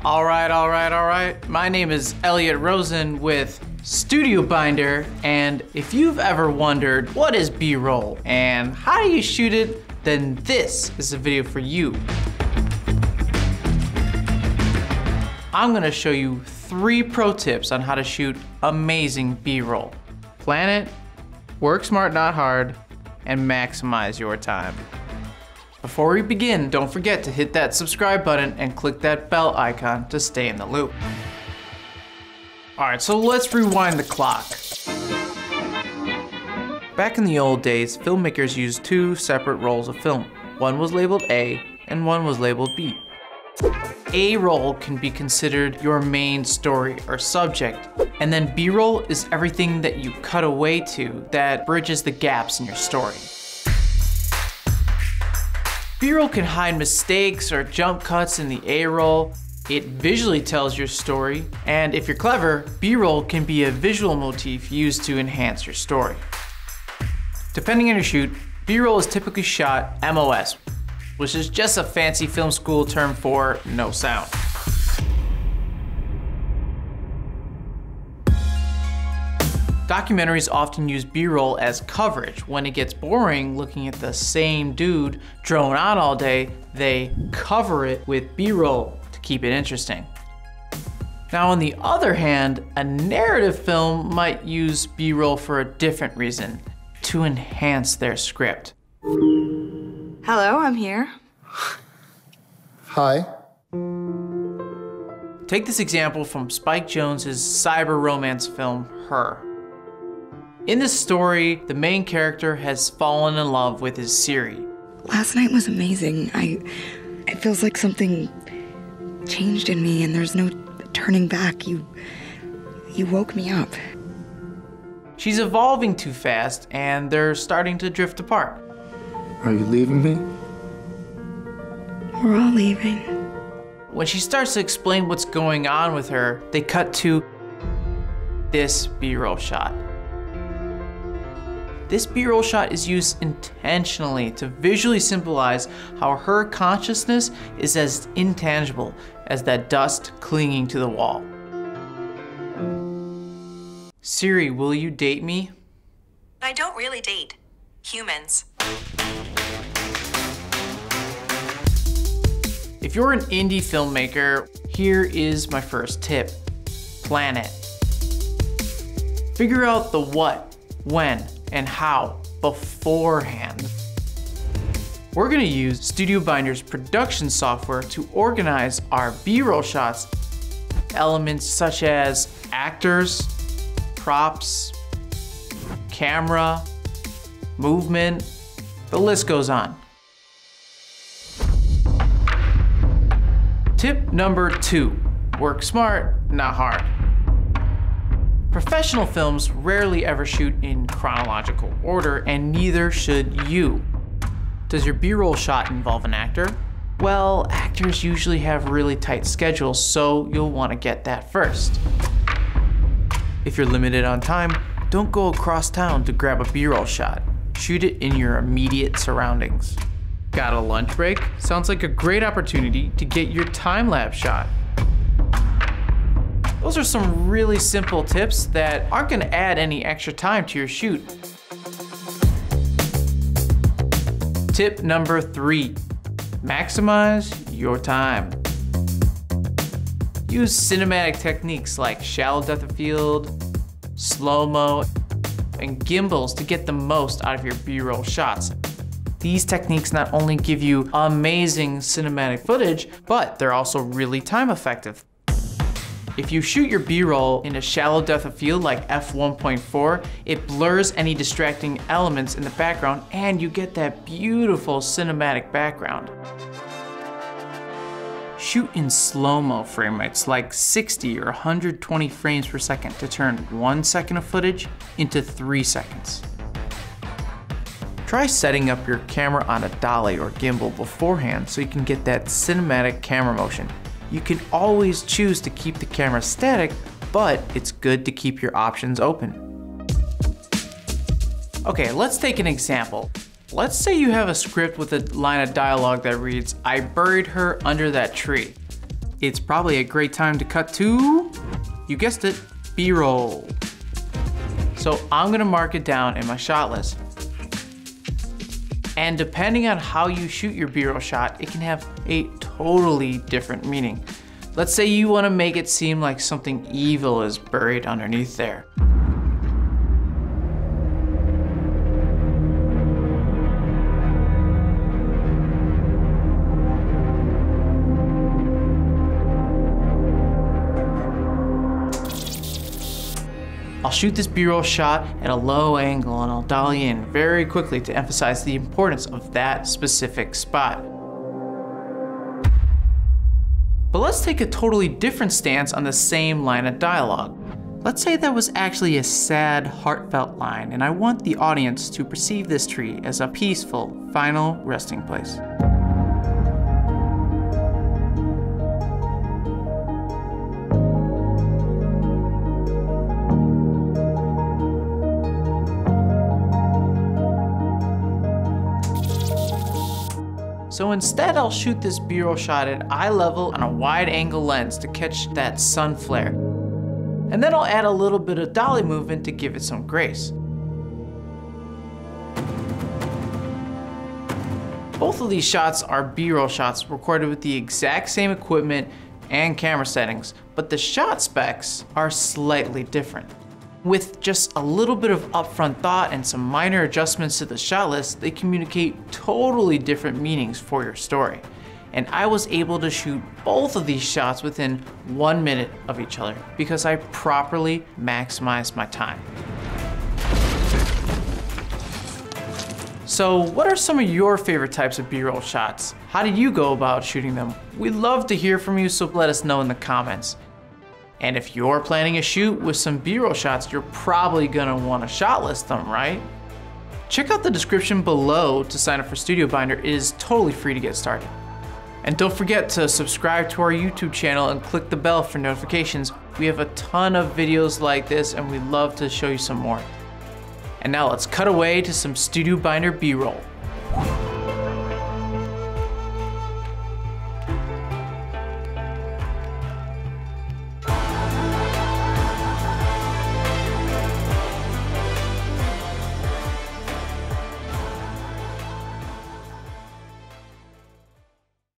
All right. My name is Elliot Rosen with Studio Binder, and if you've ever wondered what is B-roll and how do you shoot it, then this is a video for you. I'm gonna show you 3 pro tips on how to shoot amazing B-roll. Plan it, work smart, not hard, and maximize your time. Before we begin, don't forget to hit that subscribe button and click that bell icon to stay in the loop. All right, so let's rewind the clock. Back in the old days, filmmakers used 2 separate rolls of film. One was labeled A and one was labeled B. A roll can be considered your main story or subject, and then B-roll is everything that you cut away to that bridges the gaps in your story. B-roll can hide mistakes or jump cuts in the A-roll. It visually tells your story, and if you're clever, B-roll can be a visual motif used to enhance your story. Depending on your shoot, B-roll is typically shot MOS, which is just a fancy film school term for no sound. Documentaries often use B-roll as coverage. When it gets boring looking at the same dude drone on all day, they cover it with B-roll to keep it interesting. Now on the other hand, a narrative film might use B-roll for a different reason, to enhance their script. Hello, I'm here. Hi. Take this example from Spike Jonze's cyber romance film, Her. In this story, the main character has fallen in love with his Siri. Last night was amazing. It feels like something changed in me and there's no turning back. You woke me up. She's evolving too fast and they're starting to drift apart. Are you leaving me? We're all leaving. When she starts to explain what's going on with her, they cut to this B-roll shot. This B-roll shot is used intentionally to visually symbolize how her consciousness is as intangible as that dust clinging to the wall. Siri, will you date me? I don't really date humans. If you're an indie filmmaker, here is my first tip. Plan it. Figure out the what, when, and how beforehand. We're gonna use Studio Binder's production software to organize our B-roll shots. Elements such as actors, props, camera, movement, the list goes on. Tip number 2, work smart, not hard. Professional films rarely ever shoot in chronological order, and neither should you. Does your B-roll shot involve an actor? Well, actors usually have really tight schedules, so you'll want to get that first. If you're limited on time, don't go across town to grab a B-roll shot. Shoot it in your immediate surroundings. Got a lunch break? Sounds like a great opportunity to get your time-lapse shot. Those are some really simple tips that aren't gonna add any extra time to your shoot. Tip number 3, maximize your time. Use cinematic techniques like shallow depth of field, slow-mo, and gimbals to get the most out of your B-roll shots. These techniques not only give you amazing cinematic footage, but they're also really time effective. If you shoot your B-roll in a shallow depth of field like f1.4, it blurs any distracting elements in the background and you get that beautiful cinematic background. Shoot in slow-mo frame rates like 60 or 120 frames per second to turn 1 second of footage into 3 seconds. Try setting up your camera on a dolly or gimbal beforehand so you can get that cinematic camera motion. You can always choose to keep the camera static, but it's good to keep your options open. Okay, let's take an example. Let's say you have a script with a line of dialogue that reads, "I buried her under that tree." it's probably a great time to cut to, you guessed it, B-roll. So I'm gonna mark it down in my shot list. And depending on how you shoot your B-roll shot, it can have a totally different meaning. Let's say you wanna make it seem like something evil is buried underneath there. I'll shoot this B-roll shot at a low angle and I'll dolly in very quickly to emphasize the importance of that specific spot. But let's take a totally different stance on the same line of dialogue. Let's say that was actually a sad, heartfelt line, and I want the audience to perceive this tree as a peaceful, final resting place. So instead, I'll shoot this B-roll shot at eye level on a wide angle lens to catch that sun flare. And then I'll add a little bit of dolly movement to give it some grace. Both of these shots are B-roll shots recorded with the exact same equipment and camera settings, but the shot specs are slightly different. With just a little bit of upfront thought and some minor adjustments to the shot list, they communicate totally different meanings for your story. And I was able to shoot both of these shots within 1 minute of each other because I properly maximized my time. So what are some of your favorite types of B-roll shots? How did you go about shooting them? We'd love to hear from you, so let us know in the comments. And if you're planning a shoot with some B-roll shots, you're probably gonna wanna shot list them, right? Check out the description below to sign up for Studio Binder. It is totally free to get started. And don't forget to subscribe to our YouTube channel and click the bell for notifications. We have a ton of videos like this and we'd love to show you some more. And now let's cut away to some Studio Binder B-roll.